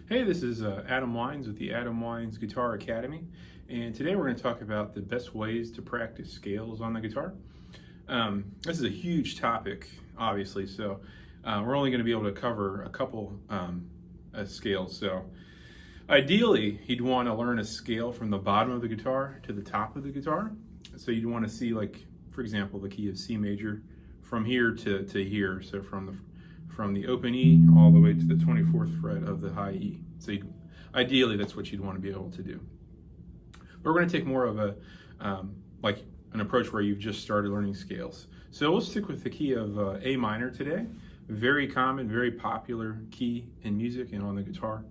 Hey, this is Adam Wines with the Adam Wines Guitar Academy, and today we're going to talk about the best ways to practice scales on the guitar. This is a huge topic, obviously, so we're only going to be able to cover a couple scales. So ideally, you'd want to learn a scale from the bottom of the guitar to the top of the guitar. So you'd want to see, like, for example, the key of C major from here to here, so from the open E all the way to the 24th fret of the high E. So ideally, that's what you'd want to be able to do. But we're going to take more of a like an approach where you've just started learning scales. So we'll stick with the key of A minor today. Very common, very popular key in music and on the guitar.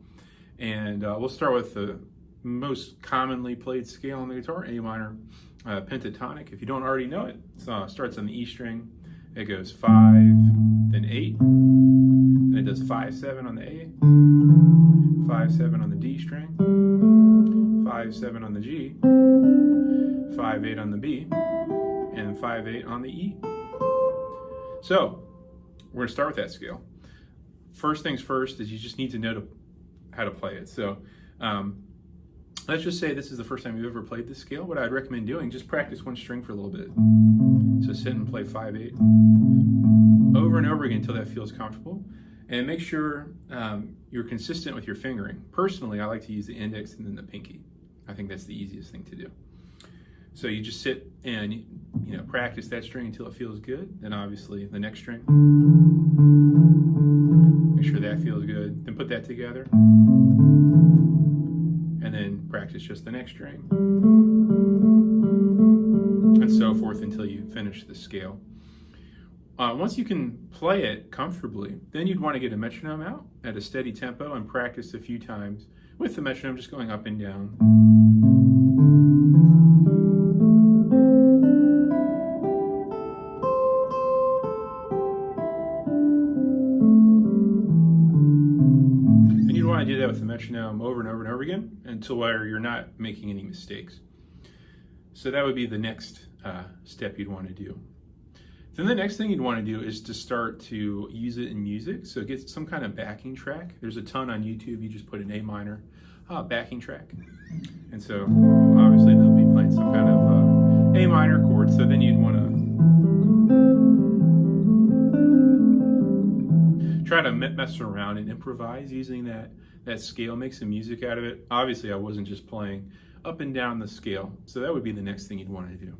And we'll start with the most commonly played scale on the guitar, A minor pentatonic. If you don't already know it, it starts on the E string. It goes 5, then 8, then it does 5-7 on the A, 5-7 on the D string, 5-7 on the G, 5-8 on the B, and 5-8 on the E. So we're going to start with that scale. First things first is you just need to know how to play it. So let's just say this is the first time you've ever played this scale. What I'd recommend doing, just practice one string for a little bit. So sit and play 5-8 over and over again until that feels comfortable. And make sure you're consistent with your fingering. Personally, I like to use the index and then the pinky. I think that's the easiest thing to do. So you just sit and practice that string until it feels good. Then obviously the next string. Make sure that feels good. Then put that together. And then practice just the next string. And so forth until you finish the scale. Once you can play it comfortably, then you'd want to get a metronome out at a steady tempo and practice a few times with the metronome just going up and down. And you'd want to do that with the metronome over and over and over again until where you're not making any mistakes. So that would be the next step you'd want to do. Then the next thing you'd want to do is to start to use it in music. So get some kind of backing track. There's a ton on YouTube. You just put an A minor backing track. And so obviously they'll be playing some kind of A minor chord. So then you'd want to try to mess around and improvise using that scale, make some music out of it. Obviously I wasn't just playing up and down the scale. So that would be the next thing you'd want to do.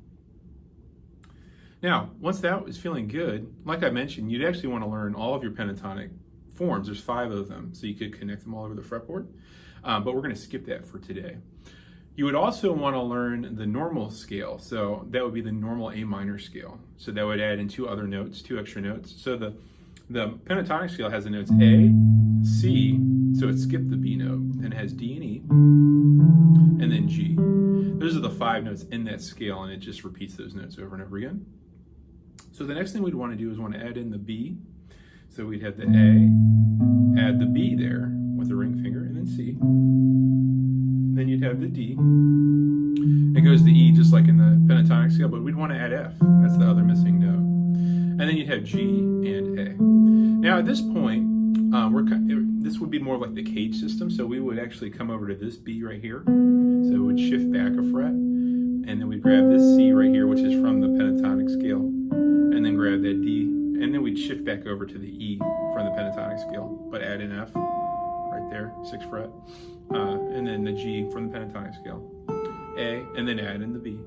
Now, once that was feeling good, like I mentioned, you'd actually want to learn all of your pentatonic forms. There's 5 of them, so you could connect them all over the fretboard. But we're going to skip that for today. You would also want to learn the normal scale. So that would be the normal A minor scale. So that would add in 2 other notes, 2 extra notes. So the pentatonic scale has the notes A, C, so it skipped the B note, and it has D and E, and then G. Those are the 5 notes in that scale, and it just repeats those notes over and over again. So the next thing we'd want to do is want to add in the B. So we'd have the A, add the B there with the ring finger, and then C. Then you'd have the D. It goes to E just like in the pentatonic scale, but we'd want to add F. That's the other missing note. And then you'd have G and A. Now at this point, this would be more like the cage system, so we would actually come over to this B right here. So it would shift back a fret, and then we'd grab this C right here, which is from the pentatonic scale, and then grab that D, and then we'd shift back over to the E from the pentatonic scale, but add an F right there, 6th fret, and then the G from the pentatonic scale, A, and then add in the B,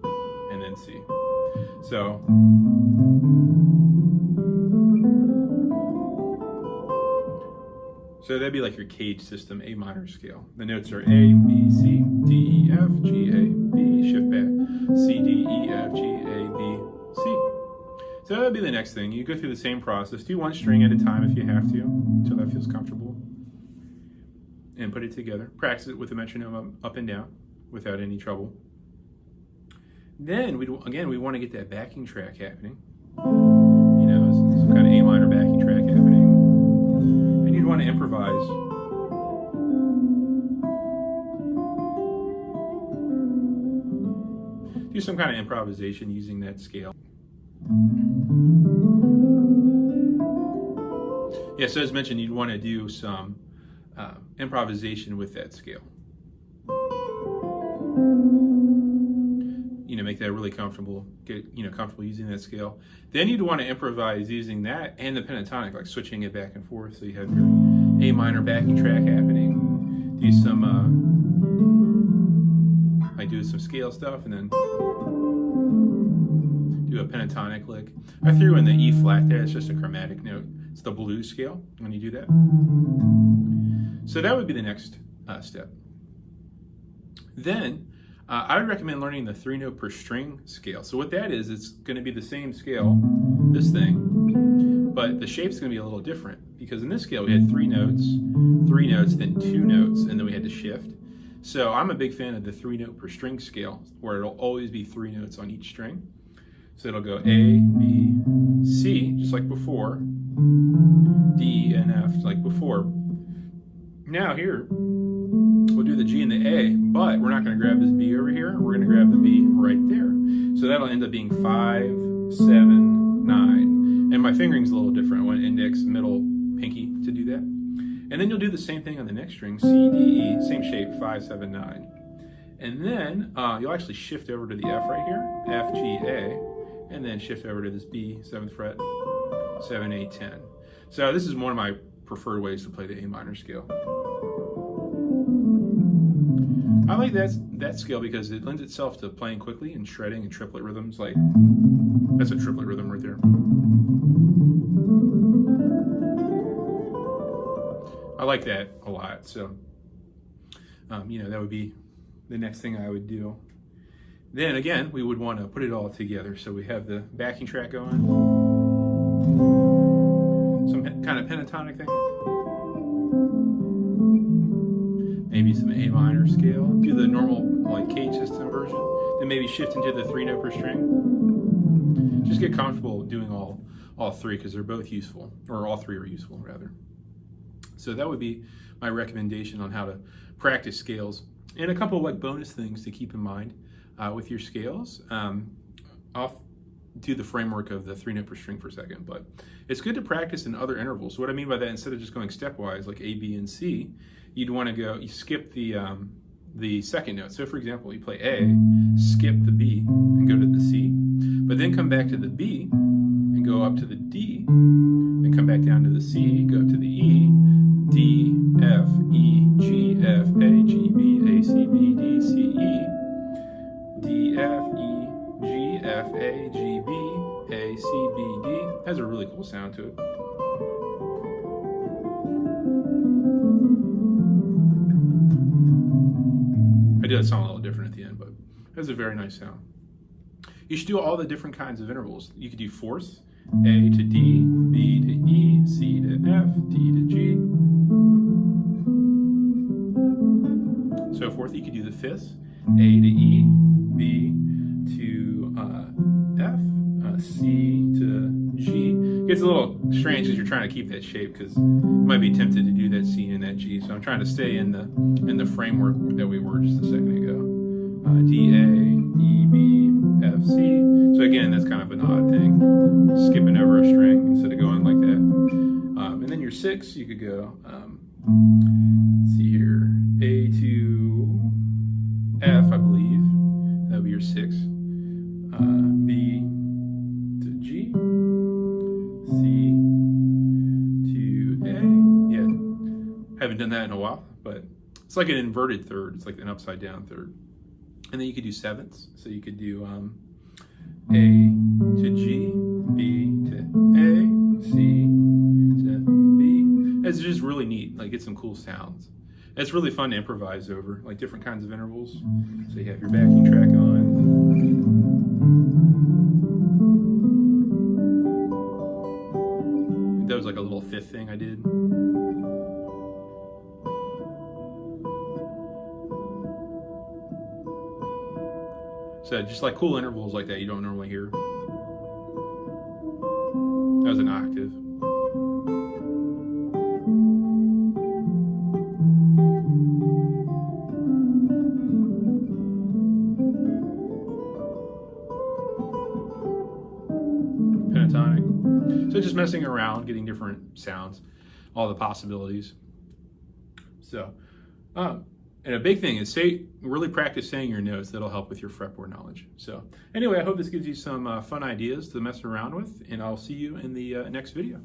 and then C. So that'd be like your cage system, A minor scale. The notes are A, B, C, D, E, F, G, A, B, shift back, C, D, E, F, G, A, B, C. So that'd be the next thing. You go through the same process. Do 1 string at a time if you have to, until that feels comfortable. And put it together. Practice it with the metronome up and down without any trouble. Then, we want to get that backing track happening. Some kind of A minor backing track happening. And you'd want to improvise. Do some kind of improvisation using that scale. Yeah, so as mentioned, you'd want to do some improvisation with that scale. Make that really comfortable, get comfortable using that scale. Then you'd want to improvise using that and the pentatonic, like switching it back and forth, so you have your A minor backing track happening. Do some I do some scale stuff and then do a pentatonic lick. I threw in the E flat there. It's just a chromatic note. It's the blues scale when you do that. So that would be the next step. Then I would recommend learning the 3-note per string scale. So what that is, it's going to be the same scale, this thing, but the shape's going to be a little different, because in this scale we had 3 notes, then 2 notes, and then we had to shift. So I'm a big fan of the 3-note per string scale, where it'll always be 3 notes on each string. So it'll go A, B, C, just like before, D, and F, like before. Now here, we'll do the G and the A, but we're not going to grab this B over here. We're going to grab the B right there. So that'll end up being 5, 7, 9. And my fingering's a little different. I went index, middle, pinky to do that. And then you'll do the same thing on the next string, C, D, E, same shape, 5, 7, 9. And then you'll actually shift over to the F right here, F, G, A, and then shift over to this B, 7th fret, 7, 8, 10. So this is one of my preferred ways to play the A minor scale. I like that scale because it lends itself to playing quickly and shredding and triplet rhythms. Like, that's a triplet rhythm right there. I like that a lot. So, that would be the next thing I would do. Then again, we would want to put it all together. So we have the backing track going, some kind of pentatonic thing. Maybe some A minor scale, do the normal like cage system version, then maybe shift into the 3-note per string. Just get comfortable doing all three, because they're both useful, or all three are useful rather. So that would be my recommendation on how to practice scales. And a couple of like bonus things to keep in mind with your scales. I'll do the framework of the 3-note per string for a second, but it's good to practice in other intervals. So what I mean by that, instead of just going stepwise like A, B, and C, you'd want to you skip the second note. So for example, you play A, skip the B, and go to the C, but then come back to the B, and go up to the D, and come back down to the C, go to the E, D, F, E, G, F, A, G, B, A, C, B, D, C, E, D, F, E, G, F, A, G, B, A, C, B, D. Has a really cool sound to it. I did that song a little different at the end, but it has a very nice sound. You should do all the different kinds of intervals. You could do fourths, A to D, B to E, C to F, D to G. So forth. You could do the fifths, A to E, B to F, C to G. It gets a little strange as you're trying to keep that shape, because you might be tempted to do that C and that G. So I'm trying to stay in the framework that we were just a second ago. D, A, E, B, F, C. So again, that's kind of an odd thing, skipping over a string instead of going like that. And then your six, you could go, let's see here, A to F, I believe. That would be your six. B to G, C to A. Yeah, haven't done that in a while, but it's like an inverted third. It's like an upside down third. And then you could do sevenths. So you could do A to G, B to A, C to B. It's just really neat. Like, get some cool sounds. It's really fun to improvise over, like different kinds of intervals. So you have your backing track on. That was like a little fifth thing I did. So just like cool intervals like that you don't normally hear. That was an octave. Pentatonic. So just messing around, getting different sounds, all the possibilities. So, and a big thing is really practice saying your notes. That'll help with your fretboard knowledge. So anyway, I hope this gives you some fun ideas to mess around with, and I'll see you in the next video.